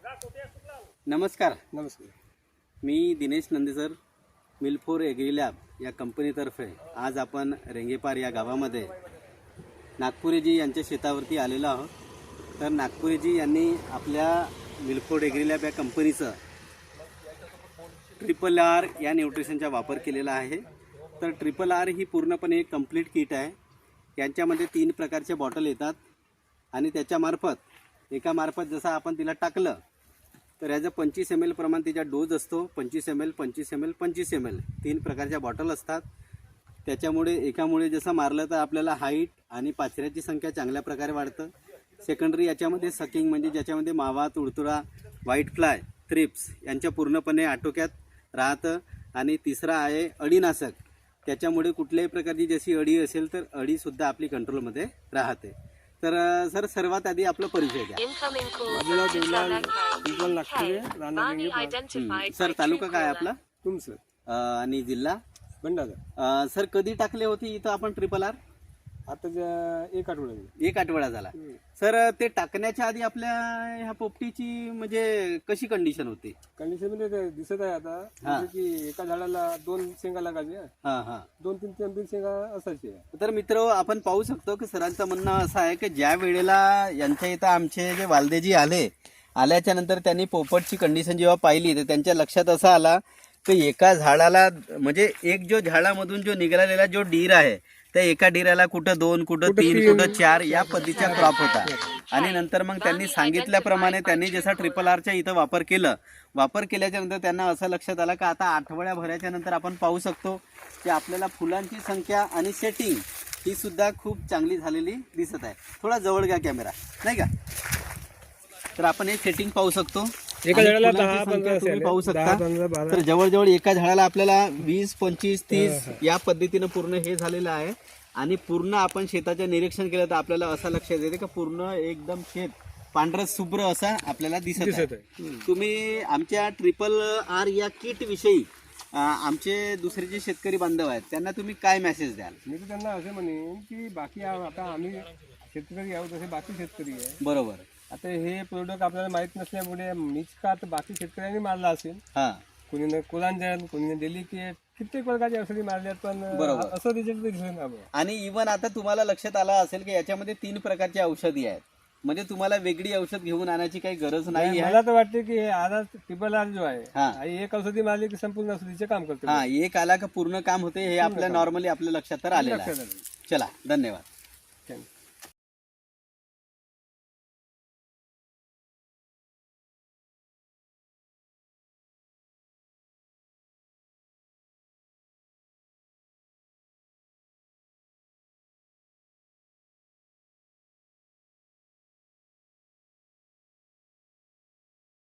नमस्कार. नमस्कार. मी Dinesh नंदेसर, मिल्फोर agree lab या कंपनीतर्फे आज आपण रेंगेपार या गावामध्ये नागपुरेजी यांच्या शेतावरती आलेलो आहोत. तर नागपुरेजी यांनी आपल्या मिल्फोर एग्री लॅब या कंपनीचं RRR या न्यूट्रिशनचा वापर केलेला आहे. तर RRR ही पूर्णपणे एक कंप्लीट किट आहे. यांच्यामध्ये 3 प्रकारचे बॉटल येतात आणि त्याच्यामार्फत एकामार्फत जसं आपण तिला टाकलं तर याचं 25 ml प्रमाण तिचा डोज असतो. 25 ml 25 ml 25 ml 3 प्रकारच्या बॉटल असतात. त्याच्यामुळे एकामुळे जसं मारलं तर आपल्याला हाईट आणि पाचऱ्याची संख्या चांगल्या प्रकारे वाढतं. सेकंडरी याच्यामध्ये सकिंग म्हणजे ज्याच्यामध्ये मावा, तुडतुडा, व्हाईट फ्लाय, थ्रिप्स यांच्या पूर्णपणे आटोक्यात राहतं. आणि तिसरा आहे अळीनाशक. त्याच्यामुळे कुठल्याही प्रकारची जशी अळी असेल तर अळीसुद्धा आपली कंट्रोलमध्ये राहते. तर सर सर्वात आधी आपला परिचय द्या. सर तालुका काय आपला? तुमचं आणि जिल्हा भंडारा. सर कधी टाकले होते इथं आपण RRR? आता 1 आठवडा. 1 आठवडा झाला. सर ते टाकण्याच्या आधी आपल्या ह्या पोपटीची म्हणजे कशी कंडिशन होती? कंडिशन म्हणजे ते दिसत आहे आता म्हणजे की एका झाडाला 2 शेंगा लागायचे. हा हा 2-3 शेंगा असायचे. तर मित्र आपण पाहू शकतो की सरांचं म्हणणं असं आहे की ज्या वेळेला यांच्या इथं आमचे जे वालदेजी आल्याच्या नंतर त्यांनी पोपटची कंडिशन जेव्हा पाहिली तर त्यांच्या लक्षात असं आला की एका झाडाला म्हणजे एक जो झाडामधून जो निघालेला जो डीर आहे त्या एका डिराला कुठं 2 कुठं 3 कुठं 4 या पद्धतीचा क्रॉप होता. आणि नंतर मग त्यांनी सांगितल्याप्रमाणे त्यांनी जसा RRRच्या इथं वापर केल्याच्या नंतर त्यांना असं लक्षात आलं की आता आठवड्याभराच्या नंतर आपण पाहू शकतो की आपल्याला फुलांची संख्या आणि सेटिंग ही सुद्धा खूप चांगली झालेली दिसत आहे. थोडा जवळ घ्या कॅमेरा, नाही का? तर आपण हे सेटिंग पाहू शकतो. एका झाडाला तुम्ही पाहू शकता. तर जवळजवळ एका झाडाला आपल्याला 20, 25, 30 या पद्धतीनं पूर्ण हे झालेलं आहे. आणि पूर्ण आपण शेताचं निरीक्षण केलं तर आपल्याला असं लक्षात येते की पूर्ण एकदम शेत पांढरं शुभ्र असं आपल्याला दिसत आहे. तुम्ही आमच्या RRR या किट विषयी आमचे दुसरे जे शेतकरी बांधव आहेत त्यांना तुम्ही काय मेसेज द्याल? मी तर त्यांना असे म्हणेन की बाकी आता आम्ही शेतकरी आहोत तसे बाकी शेतकरी आहे. बरोबर. आता हे प्रोडक्ट आपल्याला माहित नसल्यामुळे मीच का तर बाकी शेतकऱ्यांनी मारला असेल. कोणी कोलांजन, कोणी डेलिकेट, कित्येक प्रकारचे औषधी मारल्यात पण असं रिझल्ट दिसून आलं. आणि इव्हन आता तुम्हाला लक्षात आलं असेल की याच्यामध्ये 3 प्रकारची औषधी आहेत. म्हणजे तुम्हाला वेगळी औषध घेऊन आणायची काही गरज नाही. मला तर वाटते की आता RRR जो आहे एक औषधी मारली की संपूर्ण औषधीचे काम करते. एक आला का पूर्ण काम होते. हे आपल्या नॉर्मली आपल्या लक्षात तर आलेलं आहे. चला, धन्यवाद.